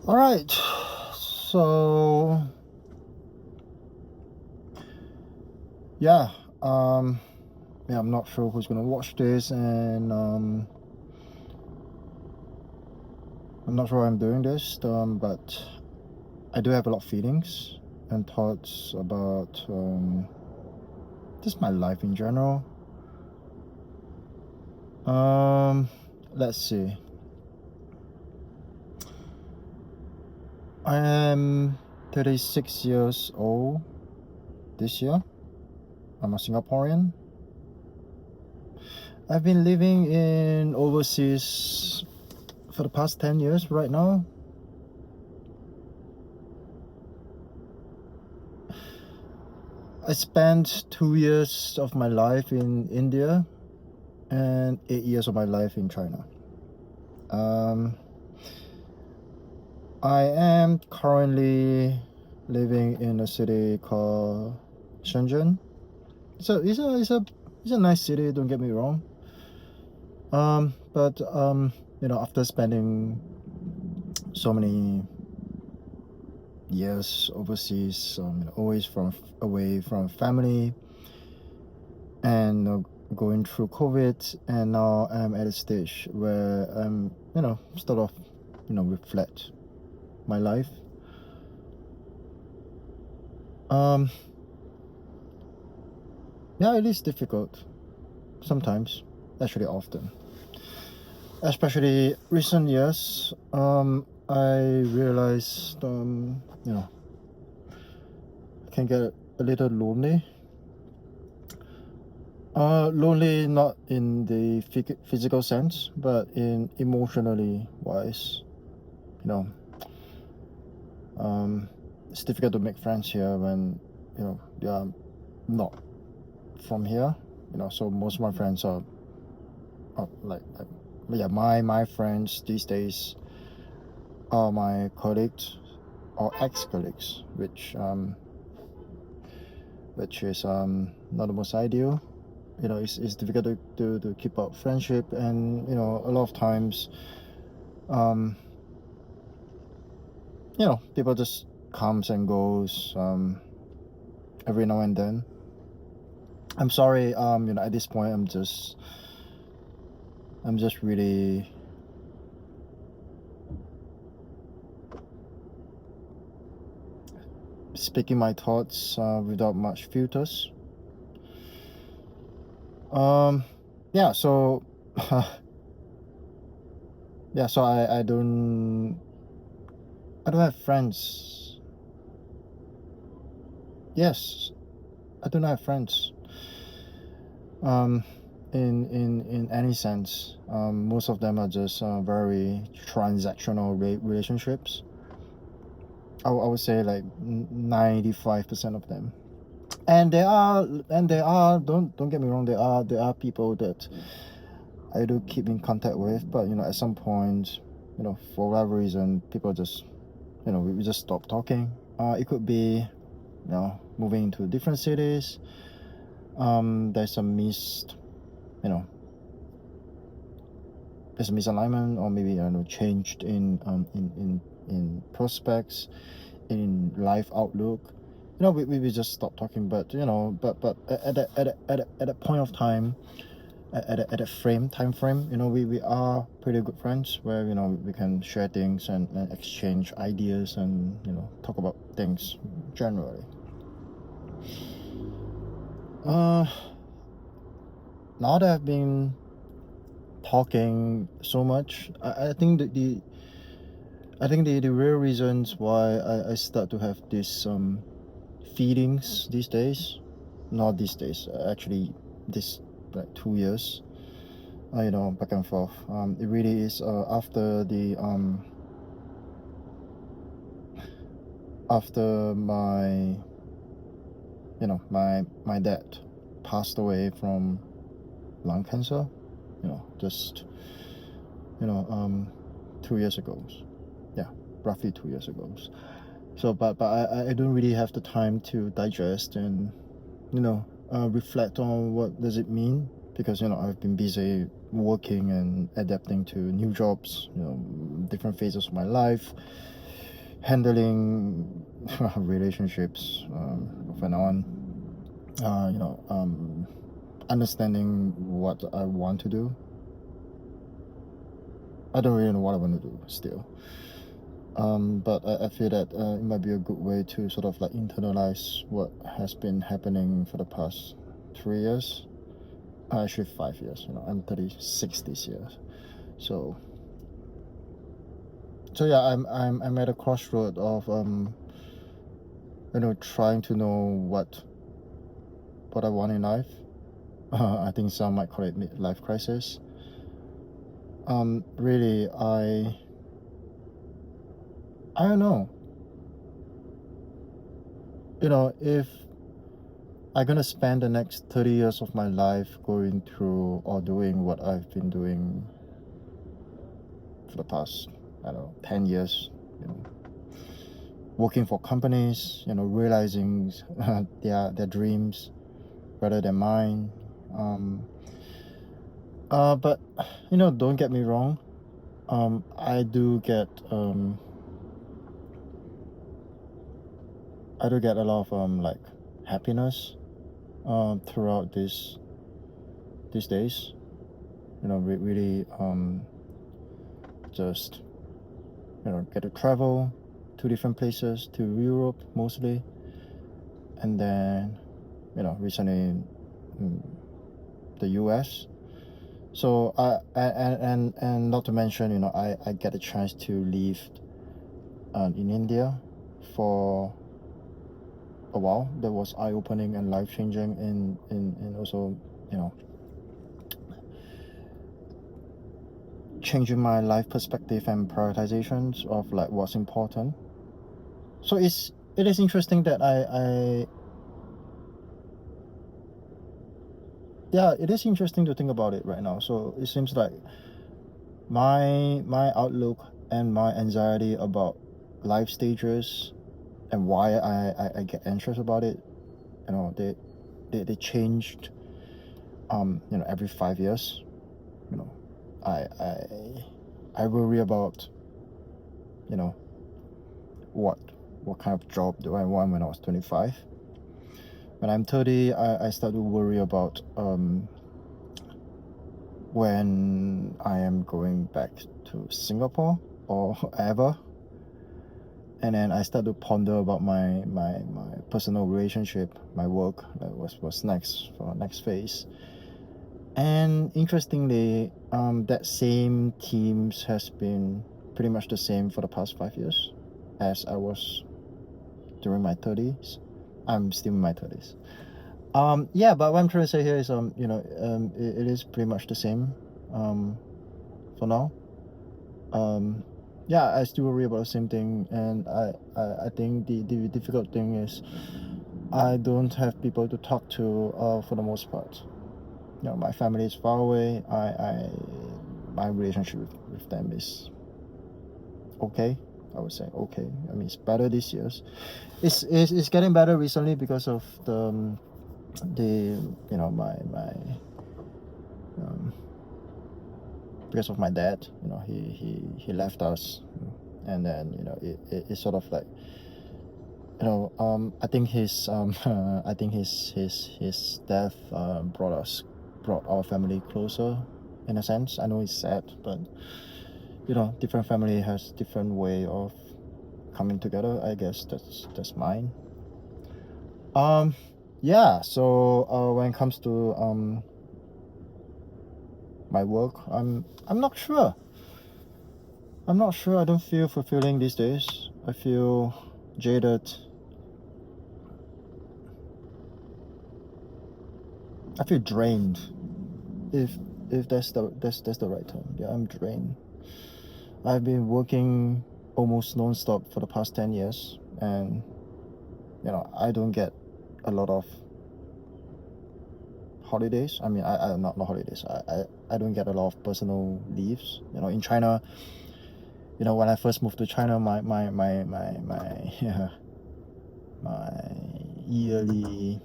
All right, so yeah, I'm not sure who's gonna watch this, and I'm not sure why I'm doing this, but I do have a lot of feelings and thoughts about just my life in general. Let's see. I am 36 years old this year. I'm a Singaporean. I've been living in overseas for the past 10 years right now. I spent 2 years of my life in India and 8 years of my life in China. I am currently living in a city called Shenzhen. It's a nice city, don't get me wrong. But after spending so many years overseas, always away from family, and going through COVID, and now I'm at a stage where I'm sort of reflect my life. Yeah, it is difficult sometimes, actually often, especially recent years. I realized I can get a little lonely. Lonely not in the physical sense, but in emotionally wise. It's difficult to make friends here when they are not from here. So most of my friends are my friends these days are my colleagues or ex-colleagues, which is not the most ideal. It's difficult to keep up friendship, and a lot of times people just comes and goes every now and then. I'm sorry, at this point I'm just really speaking my thoughts without much filters. Yeah, so so I don't have friends. Yes, I don't have friends in any sense. Most of them are just very transactional relationships. I would say like 95% of them. And there are don't get me wrong, there are people that I do keep in contact with, but at some point, for whatever reason, people just we just stop talking. It could be moving to different cities. There's a there's a misalignment, or maybe changed in prospects, in life outlook. We just stop talking. But but at a point of time, at a time frame, we are pretty good friends, where we can share things and exchange ideas, and talk about things generally. Now that I've been talking so much, I think that the real reasons why I start to have these feelings these days, not these days, actually this like 2 years, back and forth. It really is after my my dad passed away from lung cancer, just 2 years ago. Yeah, roughly 2 years ago. So but I don't really have the time to digest and reflect on what does it mean, because I've been busy working and adapting to new jobs, different phases of my life. handling relationships off and on, understanding what I want to do. I don't really know what I want to do still. But I feel that it might be a good way to sort of like internalize what has been happening for the past 3 years. Actually 5 years. I'm 36 this year. So yeah, I'm at a crossroad of trying to know what I want in life. I think some might call it midlife crisis. Really, I don't know. If I'm gonna spend the next 30 years of my life going through or doing what I've been doing for the past, I don't know, 10 years, working for companies, realizing their dreams rather than mine. But don't get me wrong. I do get a lot of like happiness throughout these days. Really just get to travel to different places, to Europe mostly, and then recently the US. So and not to mention, I get a chance to live in India for a while. That was eye-opening and life-changing, and also changing my life perspective and prioritizations of like what's important. So it is interesting that it is interesting to think about it right now. So it seems like my outlook and my anxiety about life stages and why I get anxious about it, they changed every 5 years. I worry about what kind of job do I want when I was 25. When I'm 30, I start to worry about when I am going back to Singapore or ever. And then I start to ponder about my personal relationship, my work, that what's next for next phase. And interestingly, that same themes has been pretty much the same for the past 5 years as I was during my 30s. I'm still in my 30s. Yeah, but what I'm trying to say here is it is pretty much the same for now. Yeah, I still worry about the same thing, and I think the difficult thing is I don't have people to talk to for the most part. My family is far away. My relationship with them is okay. I would say okay. I mean, it's better this year. It's getting better recently because of my because of my dad. He left us, and then it's sort of like I think his his death brought our family closer in a sense. I know it's sad, but different family has different way of coming together. I guess that's mine. Yeah, so when it comes to my work, I'm not sure. I don't feel fulfilling these days. I feel jaded. I feel drained. If that's the right term. Yeah, I'm drained. I've been working almost non-stop for the past 10 years, and I don't get a lot of holidays. I mean, I not holidays. I don't get a lot of personal leaves. In China, when I first moved to China, my yearly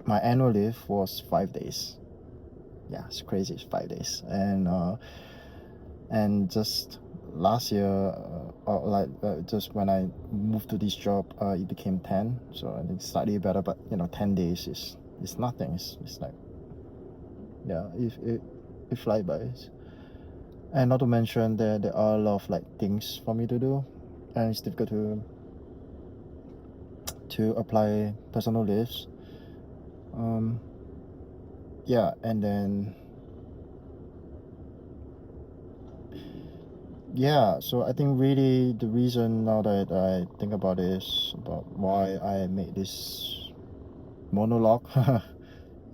my annual leave was 5 days. Yeah, it's crazy. It's 5 days, and just last year just when I moved to this job, it became 10, so I think slightly better. But 10 days is nothing. It's like, yeah, if it fly by. And not to mention there are a lot of like things for me to do, and it's difficult to apply personal leaves. Yeah, and then yeah, so I think really the reason now that I think about it is about why I made this monologue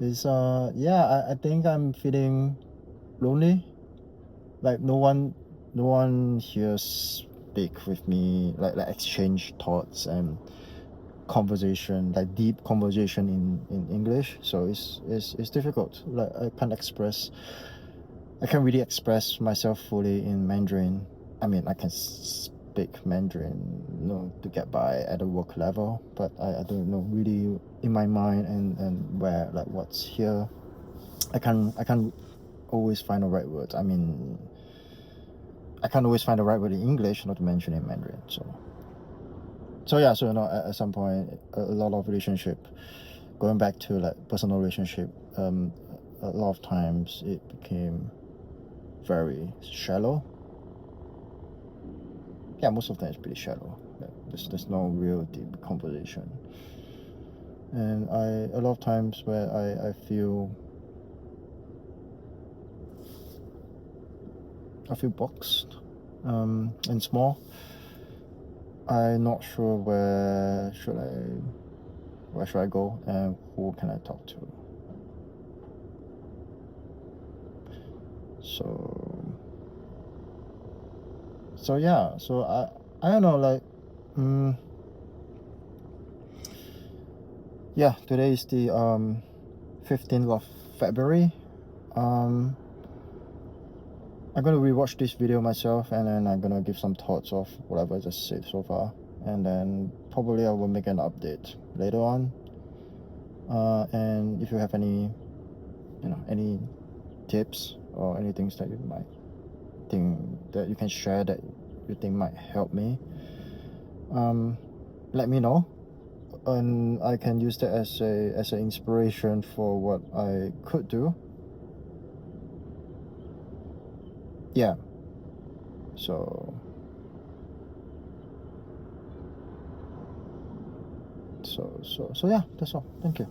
is yeah, I think I'm feeling lonely. Like no one here speak with me, like exchange thoughts and conversation, like deep conversation in English. So it's difficult. Like I can't really express myself fully in Mandarin. I mean, I can speak Mandarin, to get by at a work level, but I don't know really in my mind and where, like, what's here. I can't always find the right words. I mean, I can't always find the right word in English, not to mention in Mandarin. So yeah, so at some point, a lot of relationship, going back to like personal relationship, a lot of times it became very shallow. Yeah, most of the time it's pretty shallow. Like, there's no real deep conversation, and a lot of times where I feel boxed, and small. I'm not sure where should I go and who can I talk to. So yeah, so I don't know, like, yeah, today is the 15th of February. I'm gonna rewatch this video myself, and then I'm gonna give some thoughts of whatever I just said so far, and then probably I will make an update later on. And if you have any tips or any things that you might think that you can share that you think might help me, let me know, and I can use that as an inspiration for what I could do. Yeah. So yeah, that's all. Thank you.